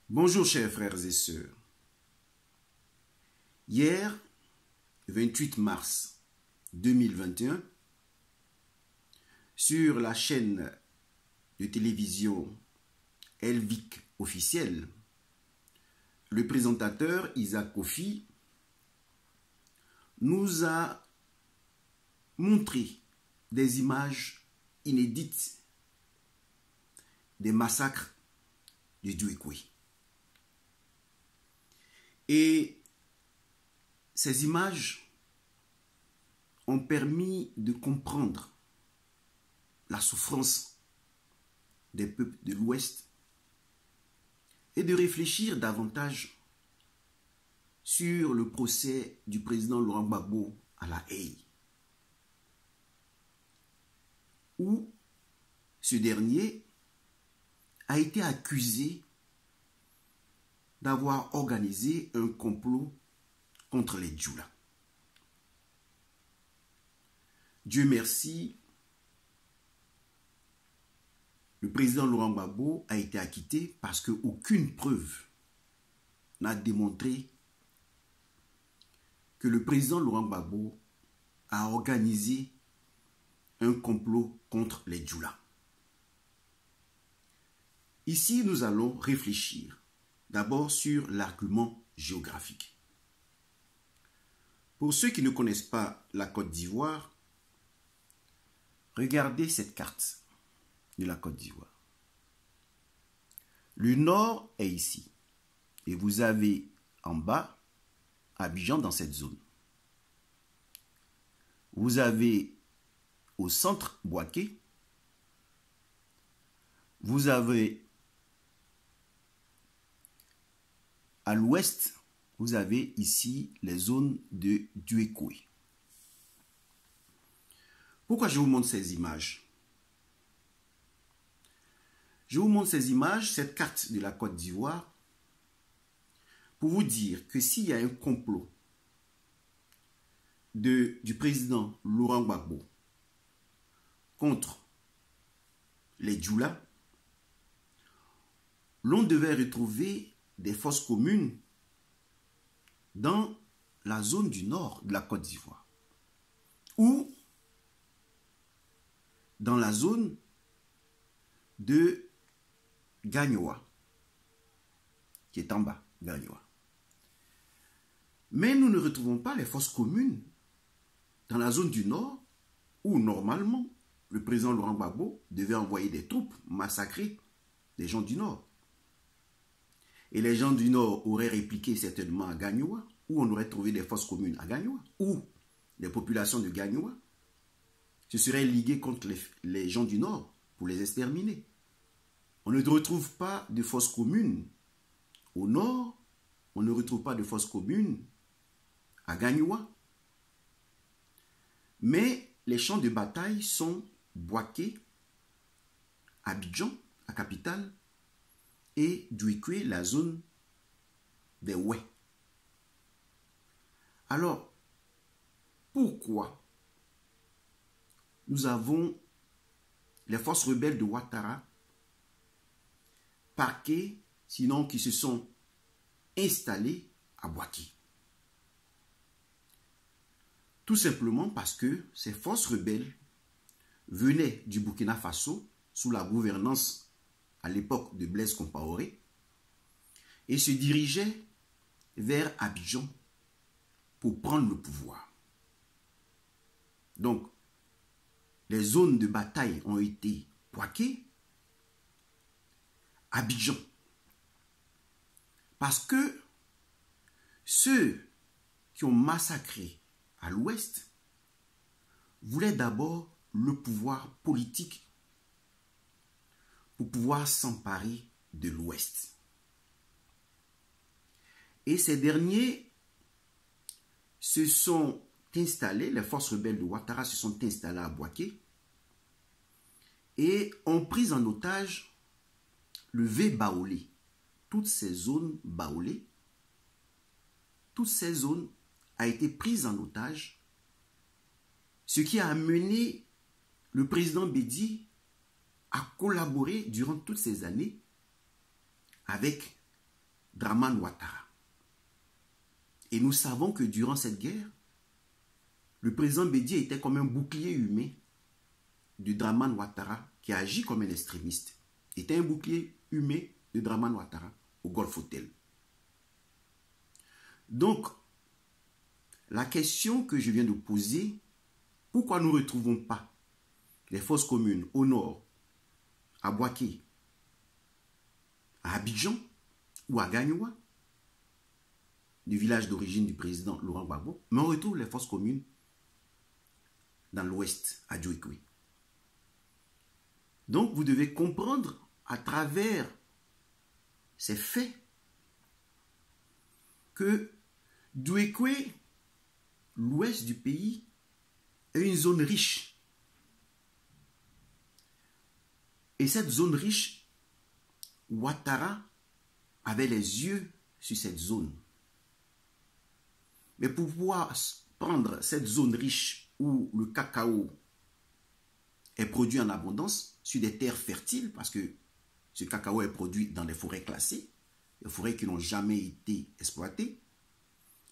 Bonjour chers frères et sœurs. Hier, 28 mars 2021, sur la chaîne de télévision Elvic officielle, le présentateur Isaac Kofi nous a montré des images inédites des massacres du Duékoué. Et ces images ont permis de comprendre la souffrance des peuples de l'Ouest et de réfléchir davantage sur le procès du président Laurent Gbagbo à La Haye, où ce dernier a été accusé d'avoir organisé un complot contre les Djoula. Dieu merci, le président Laurent Gbagbo a été acquitté parce qu'aucune preuve n'a démontré que le président Laurent Gbagbo a organisé un complot contre les Djoula. Ici, nous allons réfléchir d'abord sur l'argument géographique. Pour ceux qui ne connaissent pas la Côte d'Ivoire, regardez cette carte de la Côte d'Ivoire. Le nord est ici. Et vous avez en bas Abidjan dans cette zone. Vous avez au centre Bouaké. Vous avez à l'ouest, vous avez ici les zones de Duékoué. Pourquoi je vous montre ces images? Je vous montre ces images, cette carte de la Côte d'Ivoire, pour vous dire que s'il y a un complot du président Laurent Gbagbo contre les Djoula, l'on devait retrouver des fosses communes dans la zone du nord de la Côte d'Ivoire ou dans la zone de Gagnoa, qui est en bas, Gagnoa. Mais nous ne retrouvons pas les fosses communes dans la zone du nord où normalement le président Laurent Gbagbo devait envoyer des troupes massacrer les gens du nord. Et les gens du Nord auraient répliqué certainement à Gagnoa, où on aurait trouvé des fosses communes à Gagnoa, où les populations de Gagnoa se seraient liguées contre les gens du Nord pour les exterminer. On ne retrouve pas de fosses communes au Nord, on ne retrouve pas de fosses communes à Gagnoa. Mais les champs de bataille sont Bouaké, Abidjan, la capitale, et Duékoué, la zone des Oué. Alors, pourquoi nous avons les forces rebelles de Ouattara parquées, sinon qui se sont installées à Bouaké? Tout simplement parce que ces forces rebelles venaient du Burkina Faso sous la gouvernance à l'époque de Blaise Compaoré, et se dirigeait vers Abidjan pour prendre le pouvoir. Donc, les zones de bataille ont été Bouaké, Abidjan. Parce que ceux qui ont massacré à l'ouest voulaient d'abord le pouvoir politique pour pouvoir s'emparer de l'Ouest. Et ces derniers se sont installés, les forces rebelles de Ouattara se sont installées à Bouaké et ont pris en otage le V-Baolé. Toutes ces zones baolées, toutes ces zones ont été prises en otage, ce qui a amené le président a collaboré durant toutes ces années avec Dramane Ouattara. Et nous savons que durant cette guerre, le président Bédié était comme un bouclier humain de Dramane Ouattara qui a agi comme un extrémiste. Il était un bouclier humain de Dramane Ouattara au Golf Hotel. Donc, la question que je viens de poser, pourquoi nous ne retrouvons pas les forces communes au nord, à Bouaké, à Abidjan ou à Gagnoua, du village d'origine du président Laurent Gbagbo, mais on retrouve les forces communes dans l'ouest, à Djouekoué. Donc, vous devez comprendre à travers ces faits que Djouekoué, l'ouest du pays, est une zone riche. Et cette zone riche, Ouattara avait les yeux sur cette zone. Mais pour pouvoir prendre cette zone riche où le cacao est produit en abondance sur des terres fertiles, parce que ce cacao est produit dans des forêts classées, des forêts qui n'ont jamais été exploitées,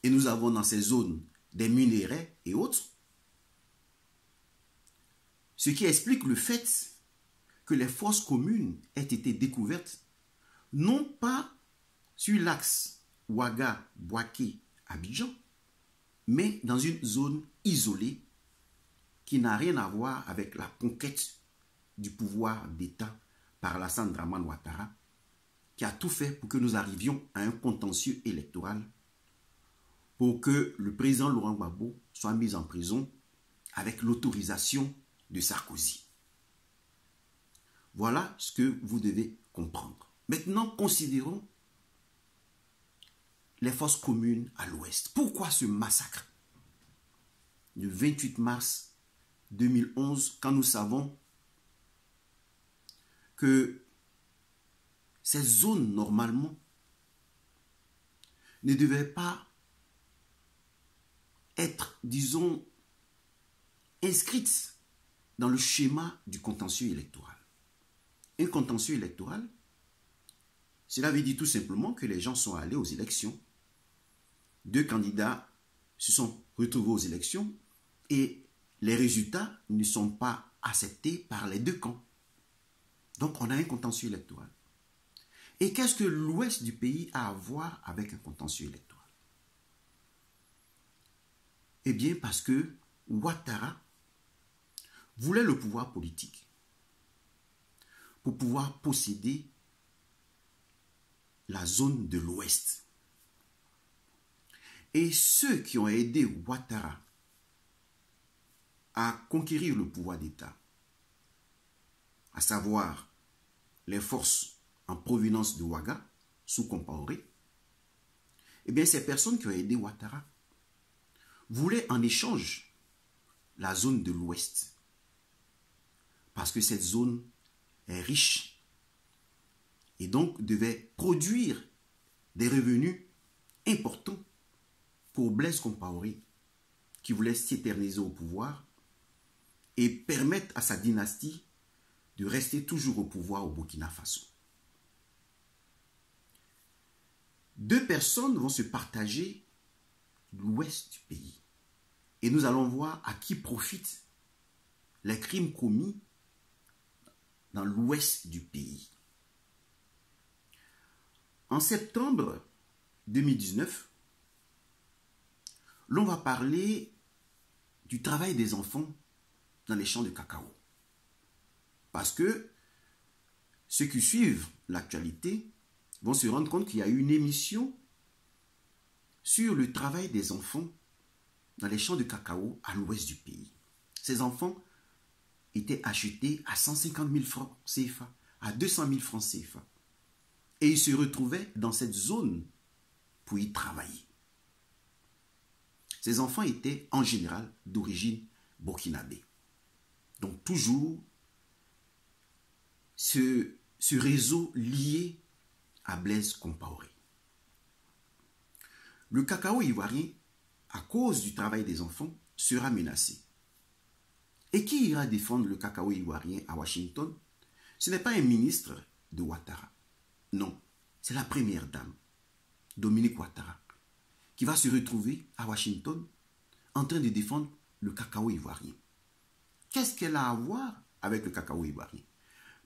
et nous avons dans ces zones des minerais et autres, ce qui explique le fait que les fosses communes aient été découvertes non pas sur l'axe Ouaga, Bouaké, Abidjan, mais dans une zone isolée qui n'a rien à voir avec la conquête du pouvoir d'État par Alassane Dramane Ouattara, qui a tout fait pour que nous arrivions à un contentieux électoral, pour que le président Laurent Gbagbo soit mis en prison avec l'autorisation de Sarkozy. Voilà ce que vous devez comprendre. Maintenant, considérons les forces communes à l'ouest. Pourquoi ce massacre du 28 mars 2011, quand nous savons que ces zones, normalement, ne devaient pas être, disons, inscrites dans le schéma du contentieux électoral. Un contentieux électoral, cela veut dire tout simplement que les gens sont allés aux élections. Deux candidats se sont retrouvés aux élections et les résultats ne sont pas acceptés par les deux camps. Donc on a un contentieux électoral. Et qu'est-ce que l'ouest du pays a à voir avec un contentieux électoral? Eh bien parce que Ouattara voulait le pouvoir politique pour pouvoir posséder la zone de l'ouest. Et ceux qui ont aidé Ouattara à conquérir le pouvoir d'État, à savoir les forces en provenance de Ouaga, sous Compaoré, eh bien ces personnes qui ont aidé Ouattara voulaient en échange la zone de l'ouest. Parce que cette zone est riche et donc devait produire des revenus importants pour Blaise Compaoré, qui voulait s'éterniser au pouvoir et permettre à sa dynastie de rester toujours au pouvoir au Burkina Faso. Deux personnes vont se partager l'ouest du pays. Et nous allons voir à qui profitent les crimes commis dans l'ouest du pays. En septembre 2019, l'on va parler du travail des enfants dans les champs de cacao. Parce que ceux qui suivent l'actualité vont se rendre compte qu'il y a eu une émission sur le travail des enfants dans les champs de cacao à l'ouest du pays. Ces enfants étaient achetés à 150 000 francs CFA, à 200 000 francs CFA. Et ils se retrouvaient dans cette zone pour y travailler. Ces enfants étaient en général d'origine burkinabé. Donc toujours ce réseau lié à Blaise Compaoré. Le cacao ivoirien, à cause du travail des enfants, sera menacé. Et qui ira défendre le cacao ivoirien à Washington? Ce n'est pas un ministre de Ouattara. Non, c'est la première dame. Dominique Ouattara, qui va se retrouver à Washington en train de défendre le cacao ivoirien. Qu'est-ce qu'elle a à voir avec le cacao ivoirien?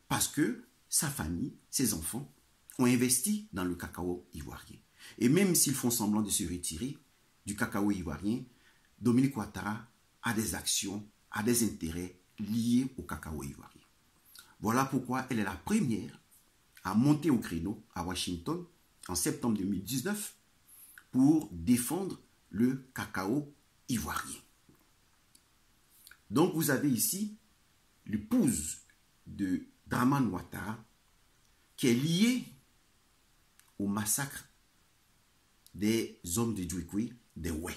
Parce que sa famille, ses enfants, ont investi dans le cacao ivoirien. Et même s'ils font semblant de se retirer du cacao ivoirien, Dominique Ouattara a des actions, a des intérêts liés au cacao ivoirien. Voilà pourquoi elle est la première à monter au créneau à Washington en septembre 2019 pour défendre le cacao ivoirien. Donc vous avez ici l'épouse de Dramane Ouattara qui est liée au massacre des hommes de Djouikoué, des Oué.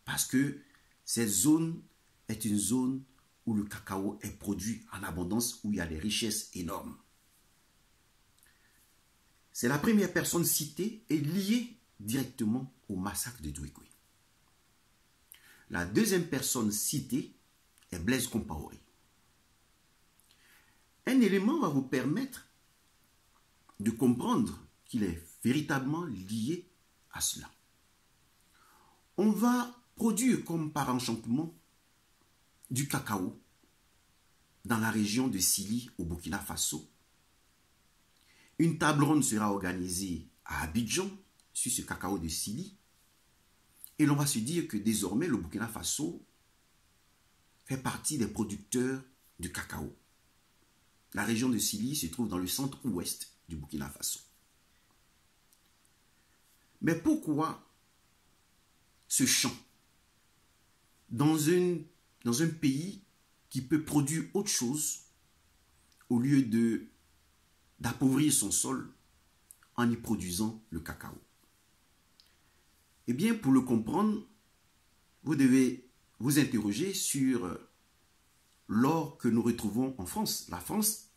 Parce que cette zone est une zone où le cacao est produit en abondance, où il y a des richesses énormes. C'est la première personne citée et liée directement au massacre de Djouikoué. La deuxième personne citée est Blaise Compaoré. Un élément va vous permettre de comprendre qu'il est véritablement lié à cela. On va produire comme par enchantement du cacao dans la région de Sili au Burkina Faso. Une table ronde sera organisée à Abidjan sur ce cacao de Sili et l'on va se dire que désormais le Burkina Faso fait partie des producteurs du cacao. La région de Sili se trouve dans le centre-ouest du Burkina Faso. Mais pourquoi ce champ dans un pays qui peut produire autre chose au lieu d'appauvrir son sol en y produisant le cacao? Eh bien, pour le comprendre, vous devez vous interroger sur l'or que nous retrouvons en France. La France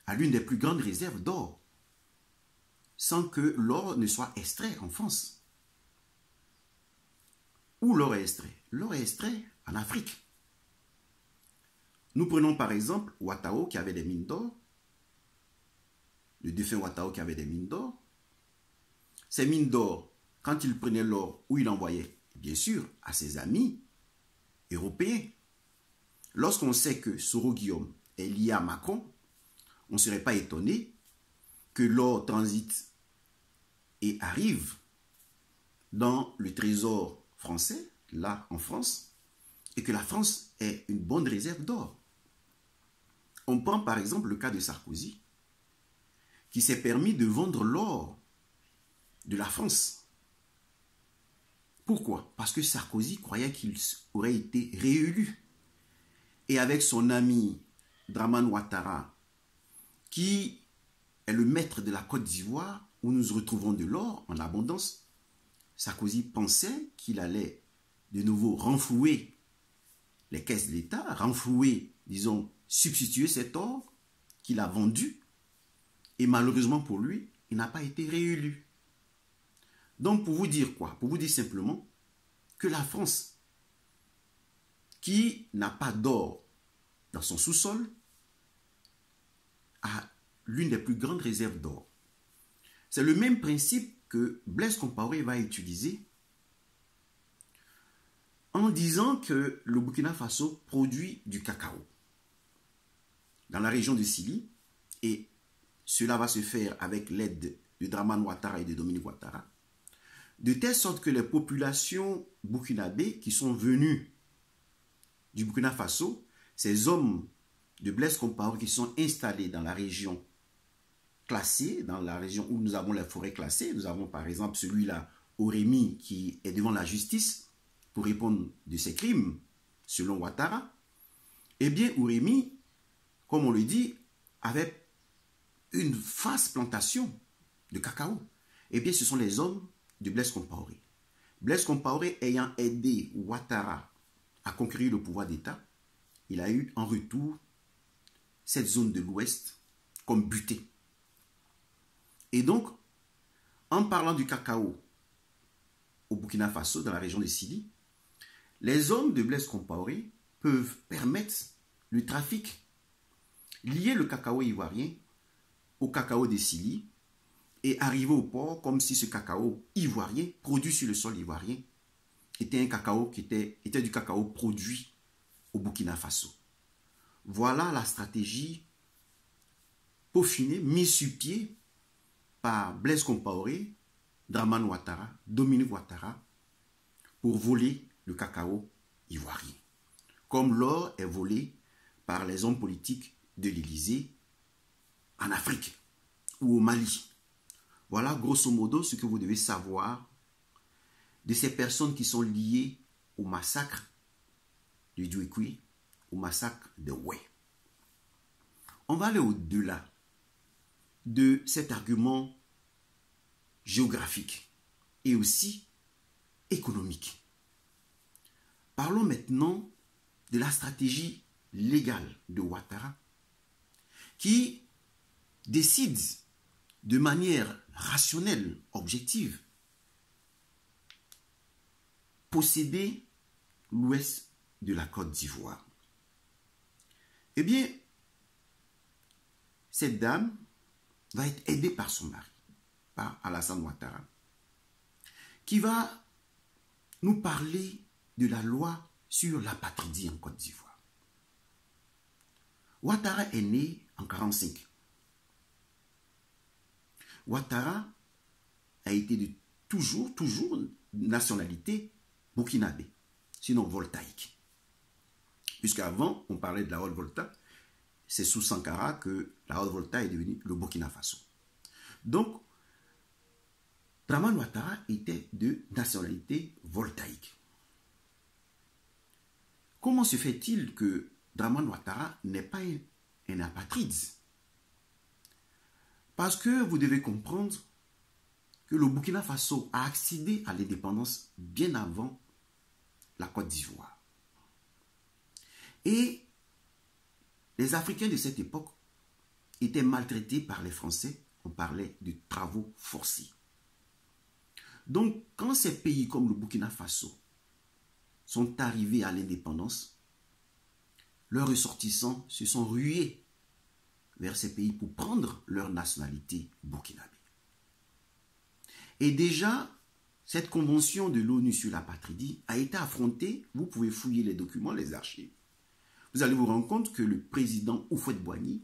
a l'une des plus grandes réserves d'or, sans que l'or ne soit extrait en France. Où l'or est extrait? L'or est extrait en Afrique. Nous prenons par exemple Ouattao qui avait des mines d'or, le défunt Ouattao qui avait des mines d'or. Ces mines d'or, quand il prenait l'or, où il envoyait, bien sûr, à ses amis européens. Lorsqu'on sait que Soro Guillaume est lié à Macron, on ne serait pas étonné que l'or transite et arrive dans le trésor français, là en France, et que la France ait une bonne réserve d'or. On prend par exemple le cas de Sarkozy, qui s'est permis de vendre l'or de la France. Pourquoi? Parce que Sarkozy croyait qu'il aurait été réélu. Et avec son ami Dramane Ouattara, qui est le maître de la Côte d'Ivoire, où nous retrouvons de l'or en abondance, Sarkozy pensait qu'il allait de nouveau renflouer les caisses de l'État, renflouer, disons, substituer cet or qu'il a vendu. Et malheureusement pour lui, il n'a pas été réélu. Donc pour vous dire quoi? Pour vous dire simplement que la France, qui n'a pas d'or dans son sous-sol, a l'une des plus grandes réserves d'or. C'est le même principe que Blaise Compaoré va utiliser en disant que le Burkina Faso produit du cacao dans la région de Sili, et cela va se faire avec l'aide de Dramane Ouattara et de Dominique Ouattara, de telle sorte que les populations burkinabées qui sont venues du Burkina Faso, ces hommes de Blaise Compaoré qui sont installés dans la région classée, dans la région où nous avons les forêts classées, nous avons par exemple celui-là, Orémi, qui est devant la justice pour répondre de ses crimes, selon Ouattara. Eh bien, Orémi, comme on le dit, avait une vaste plantation de cacao. Eh bien, ce sont les hommes de Blaise Compaoré. Blaise Compaoré ayant aidé Ouattara à conquérir le pouvoir d'État, il a eu en retour cette zone de l'Ouest comme butée. Et donc, en parlant du cacao au Burkina Faso, dans la région de Sili, les hommes de Blaise Compaoré peuvent permettre le trafic, lier le cacao ivoirien au cacao de Sili, est arrivé au port comme si ce cacao ivoirien, produit sur le sol ivoirien, était un cacao qui était du cacao produit au Burkina Faso. Voilà la stratégie peaufinée, mise sur pied par Blaise Compaoré, Dramane Ouattara, Dominique Ouattara, pour voler le cacao ivoirien. Comme l'or est volé par les hommes politiques de l'Élysée en Afrique ou au Mali. Voilà grosso modo ce que vous devez savoir de ces personnes qui sont liées au massacre du Djouikwi, au massacre de Oué. On va aller au-delà de cet argument géographique et aussi économique. Parlons maintenant de la stratégie légale de Ouattara qui décide de manière rationnelle, objective, posséder l'ouest de la Côte d'Ivoire. Eh bien, cette dame va être aidée par son mari, par Alassane Ouattara, qui va nous parler de la loi sur l'apatridie en Côte d'Ivoire. Ouattara est né en 1945. Ouattara a été de toujours nationalité burkinabé, sinon voltaïque. Puisqu'avant, on parlait de la Haute-Volta, c'est sous Sankara que la Haute-Volta est devenue le Burkina Faso. Donc, Dramane Ouattara était de nationalité voltaïque. Comment se fait-il que Dramane Ouattara n'est pas un apatride? Parce que vous devez comprendre que le Burkina Faso a accédé à l'indépendance bien avant la Côte d'Ivoire. Et les Africains de cette époque étaient maltraités par les Français. On parlait de travaux forcés. Donc, quand ces pays comme le Burkina Faso sont arrivés à l'indépendance, leurs ressortissants se sont rués vers ces pays pour prendre leur nationalité burkinabé. Et déjà, cette convention de l'ONU sur l'apatridie a été affrontée. Vous pouvez fouiller les documents, les archives. Vous allez vous rendre compte que le président Houphouët-Boigny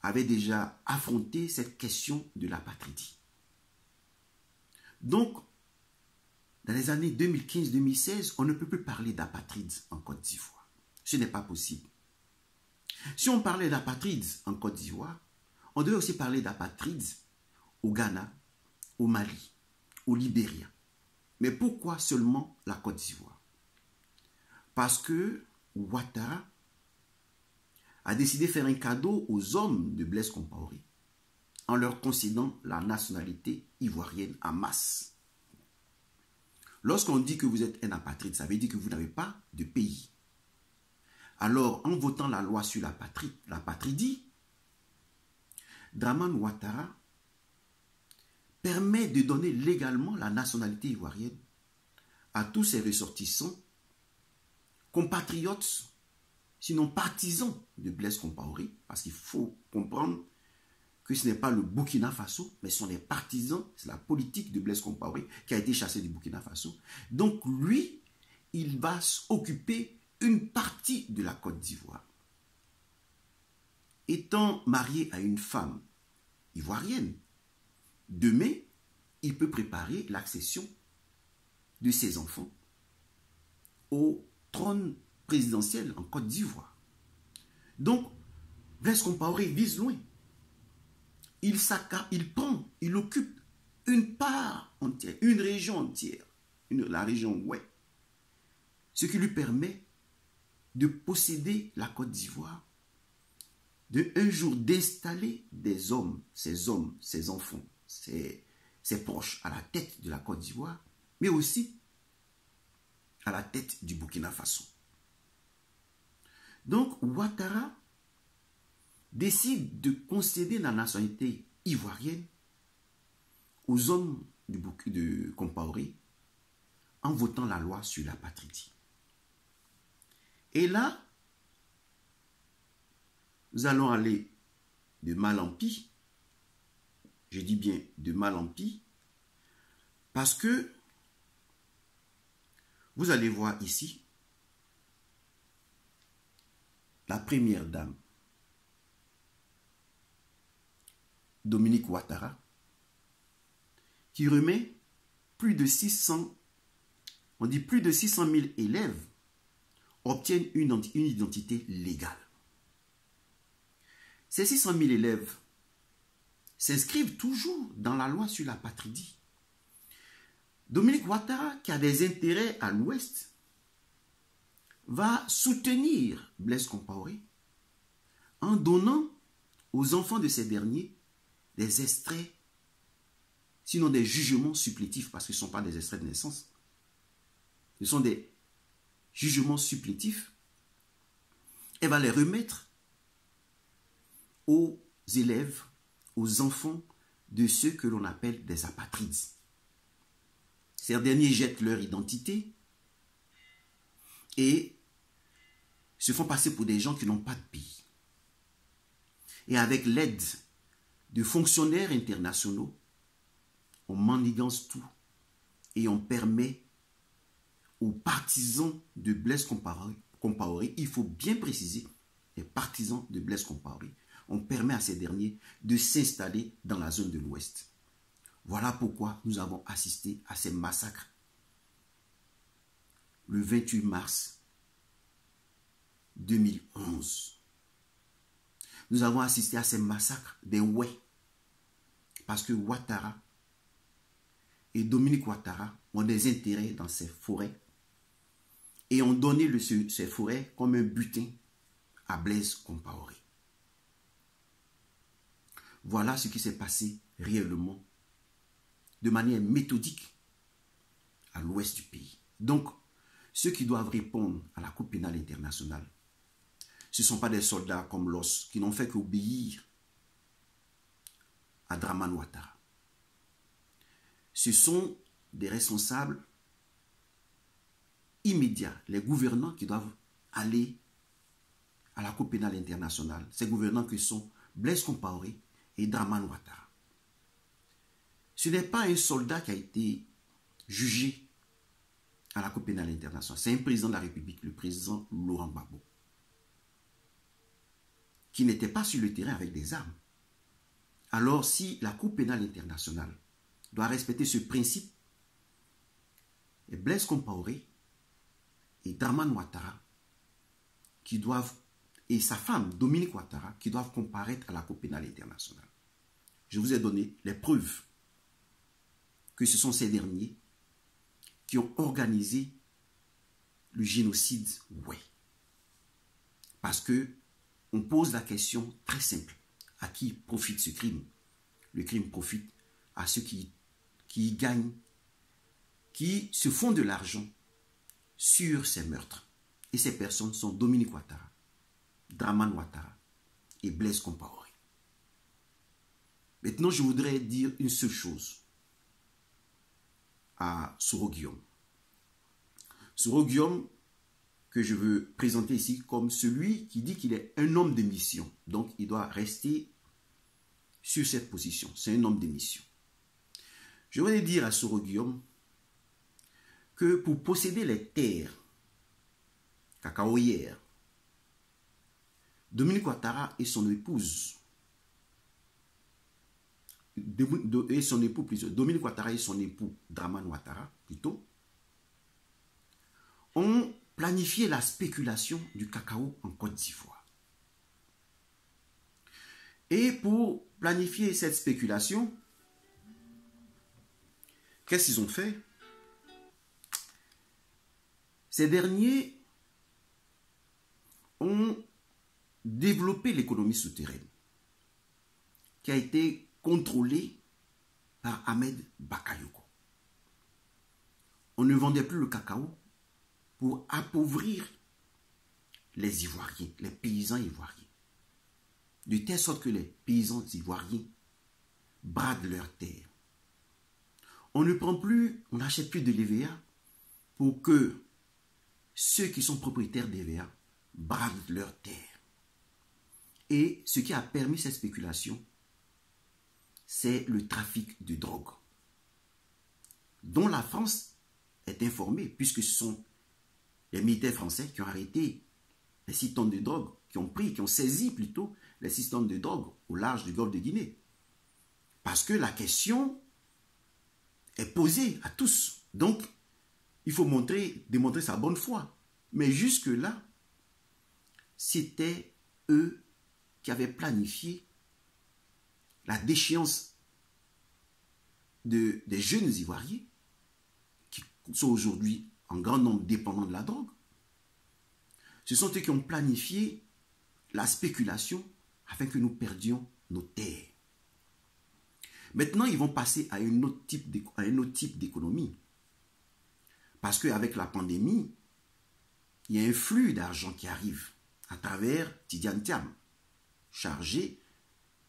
avait déjà affronté cette question de l'apatridie. Donc, dans les années 2015-2016, on ne peut plus parler d'apatrides en Côte d'Ivoire. Ce n'est pas possible. Si on parlait d'apatrides en Côte d'Ivoire, on devait aussi parler d'apatrides au Ghana, au Mali, au Libéria. Mais pourquoi seulement la Côte d'Ivoire? Parce que Ouattara a décidé de faire un cadeau aux hommes de Blaise Compaoré en leur concédant la nationalité ivoirienne en masse. Lorsqu'on dit que vous êtes un apatride, ça veut dire que vous n'avez pas de pays. Alors, en votant la loi sur l'apatridie, Dramane Ouattara permet de donner légalement la nationalité ivoirienne à tous ses ressortissants, compatriotes, sinon partisans de Blaise Compaoré, parce qu'il faut comprendre que ce n'est pas le Burkina Faso, mais ce sont les partisans, c'est la politique de Blaise Compaoré qui a été chassée du Burkina Faso. Donc lui, il va s'occuper une partie de la Côte d'Ivoire. Étant marié à une femme ivoirienne, demain, il peut préparer l'accession de ses enfants au trône présidentiel en Côte d'Ivoire. Donc, Blaise Compaoré vise loin. Il occupe une part entière, une région entière, la région Oué, ce qui lui permet de posséder la Côte d'Ivoire, un jour d'installer des hommes, ses enfants, ses proches à la tête de la Côte d'Ivoire, mais aussi à la tête du Burkina Faso. Donc, Ouattara décide de concéder la nationalité ivoirienne aux hommes de Compaoré en votant la loi sur l'apatridie. Et là, nous allons aller de mal en pis. Je dis bien de mal en pis, parce que vous allez voir ici la première dame, Dominique Ouattara, qui remet plus de 600, on dit plus de 600 000 élèves obtiennent une identité légale. Ces 600 000 élèves s'inscrivent toujours dans la loi sur l'apatridie. Dominique Ouattara, qui a des intérêts à l'Ouest, va soutenir Blaise Compaoré en donnant aux enfants de ces derniers des extraits, sinon des jugements supplétifs, parce que ce ne sont pas des extraits de naissance. Ce sont des jugements supplétifs. Elle va les remettre aux élèves, aux enfants de ceux que l'on appelle des apatrides. Ces derniers jettent leur identité et se font passer pour des gens qui n'ont pas de pays. Et avec l'aide de fonctionnaires internationaux, on manigance tout et on permet aux partisans de Blaise Compaoré, il faut bien préciser, les partisans de Blaise Compaoré, on permet à ces derniers de s'installer dans la zone de l'Ouest. Voilà pourquoi nous avons assisté à ces massacres le 28 mars 2011. Nous avons assisté à ces massacres des Ouais, parce que Ouattara et Dominique Ouattara ont des intérêts dans ces forêts et ont donné ces forêts comme un butin à Blaise Compaoré. Voilà ce qui s'est passé réellement, de manière méthodique, à l'ouest du pays. Donc, ceux qui doivent répondre à la Cour pénale internationale, ce ne sont pas des soldats comme l'OS qui n'ont fait qu'obéir à Dramane Ouattara. Ce sont des responsables immédiats, les gouvernants qui doivent aller à la Cour pénale internationale. Ces gouvernants que sont Blaise Compaoré et Dramane Ouattara. Ce n'est pas un soldat qui a été jugé à la Cour pénale internationale. C'est un président de la République, le président Laurent Gbagbo, qui n'était pas sur le terrain avec des armes. Alors, si la Cour pénale internationale doit respecter ce principe, et Blaise Compaoré et Dramane Ouattara qui doivent, et sa femme Dominique Ouattara, qui doivent comparaître à la Cour pénale internationale. Je vous ai donné les preuves que ce sont ces derniers qui ont organisé le génocide Ouai. Parce que on pose la question très simple. À qui profite ce crime? Le crime profite à ceux qui y gagnent, qui se font de l'argent sur ces meurtres. Et ces personnes sont Dominique Ouattara, Dramane Ouattara et Blaise Compaoré. Maintenant, je voudrais dire une seule chose à Soro Guillaume. Soro Guillaume, que je veux présenter ici comme celui qui dit qu'il est un homme de mission. Donc, il doit rester sur cette position. C'est un homme de mission. Je voudrais dire à Soro Guillaume que pour posséder les terres cacaoyères, Dominique Ouattara et son épouse, Dominique Ouattara et son époux, Dramane Ouattara, plutôt, ont planifié la spéculation du cacao en Côte d'Ivoire. Et pour planifier cette spéculation, qu'est-ce qu'ils ont fait? Ces derniers ont développé l'économie souterraine qui a été contrôlée par Ahmed Bakayoko. On ne vendait plus le cacao pour appauvrir les Ivoiriens, les paysans ivoiriens. De telle sorte que les paysans ivoiriens bradent leurs terres. On ne prend plus, on n'achète plus de l'EVA pour que ceux qui sont propriétaires d'EVA bradent leurs terres. Et ce qui a permis cette spéculation, c'est le trafic de drogue, dont la France est informée, puisque ce sont les militaires français qui ont arrêté les 6 tonnes de drogue, qui ont saisi plutôt les 6 tonnes de drogue au large du golfe de Guinée. Parce que la question est posée à tous. Donc, il faut démontrer sa bonne foi. Mais jusque-là, c'était eux qui avaient planifié la déchéance des jeunes Ivoiriens qui sont aujourd'hui en grand nombre dépendants de la drogue. Ce sont eux qui ont planifié la spéculation afin que nous perdions nos terres. Maintenant, ils vont passer à un autre type d'économie. Parce qu'avec la pandémie, il y a un flux d'argent qui arrive à travers Tidiane Thiam, chargé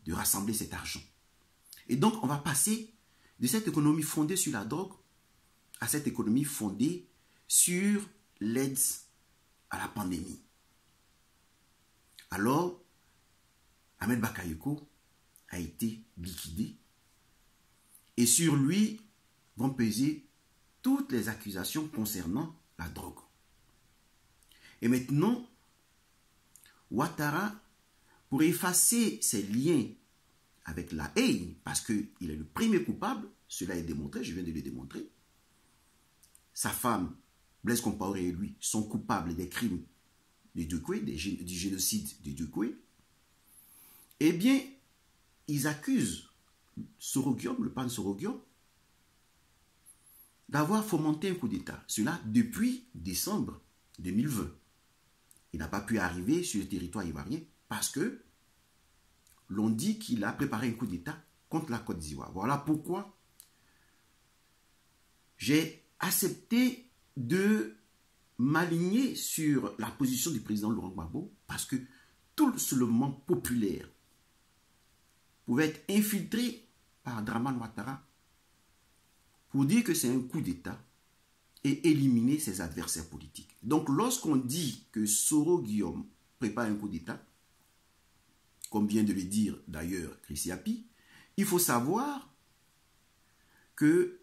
de rassembler cet argent. Et donc, on va passer de cette économie fondée sur la drogue à cette économie fondée sur l'aide à la pandémie. Alors, Ahmed Bakayoko a été liquidé et sur lui vont peser toutes les accusations concernant la drogue. Et maintenant, Ouattara, pour effacer ses liens avec la haine, parce qu'il est le premier coupable, cela est démontré, je viens de le démontrer. Sa femme, Blaise Compaoré et lui sont coupables des crimes de Dukwe, du génocide de Dukwe. Eh bien, ils accusent Soro-Guillaume, le pan Soro-Guillaume, d'avoir fomenté un coup d'État. Cela depuis décembre 2020. Il n'a pas pu arriver sur le territoire ivoirien parce que l'on dit qu'il a préparé un coup d'État contre la Côte d'Ivoire. Voilà pourquoi j'ai accepté de m'aligner sur la position du président Laurent Gbagbo parce que tout le soulèvement populaire pouvait être infiltré par Dramane Ouattara pour dire que c'est un coup d'État et éliminer ses adversaires politiques. Donc lorsqu'on dit que Soro-Guillaume prépare un coup d'État, comme vient de le dire d'ailleurs Chrissy Api, il faut savoir que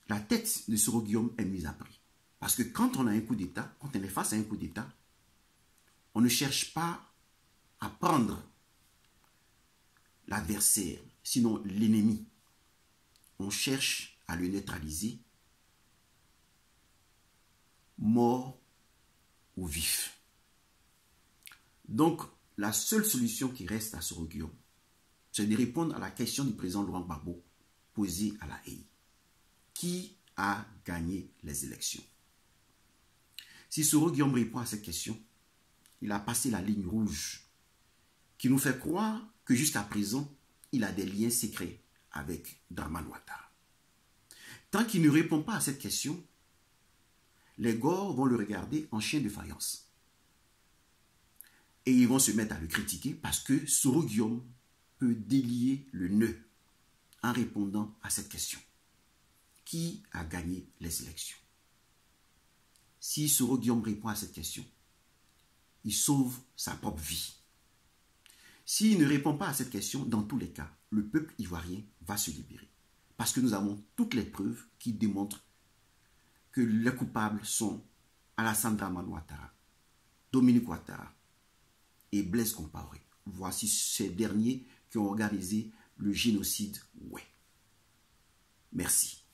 la tête de Soro-Guillaume est mise à prix. Parce que quand on a un coup d'État, quand on est face à un coup d'État, on ne cherche pas à prendre l'adversaire, sinon l'ennemi. On cherche à le neutraliser, mort ou vif. Donc, la seule solution qui reste à Soro-Guillaume, c'est de répondre à la question du président Laurent Gbagbo posée à la haie. Qui a gagné les élections? Si Soro-Guillaume répond à cette question, il a passé la ligne rouge qui nous fait croire que jusqu'à présent, il a des liens secrets avec Dramane Ouattara. Tant qu'il ne répond pas à cette question, les Gors vont le regarder en chien de faïence. Et ils vont se mettre à le critiquer parce que Soro-Guillaume peut délier le nœud en répondant à cette question. Qui a gagné les élections? Si Soro-Guillaume répond à cette question, il sauve sa propre vie. S'il ne répond pas à cette question, dans tous les cas, le peuple ivoirien va se libérer. Parce que nous avons toutes les preuves qui démontrent que les coupables sont Alassane Dramane Ouattara, Dominique Ouattara et Blaise Compaoré. Voici ces derniers qui ont organisé le génocide. Ouais. Merci.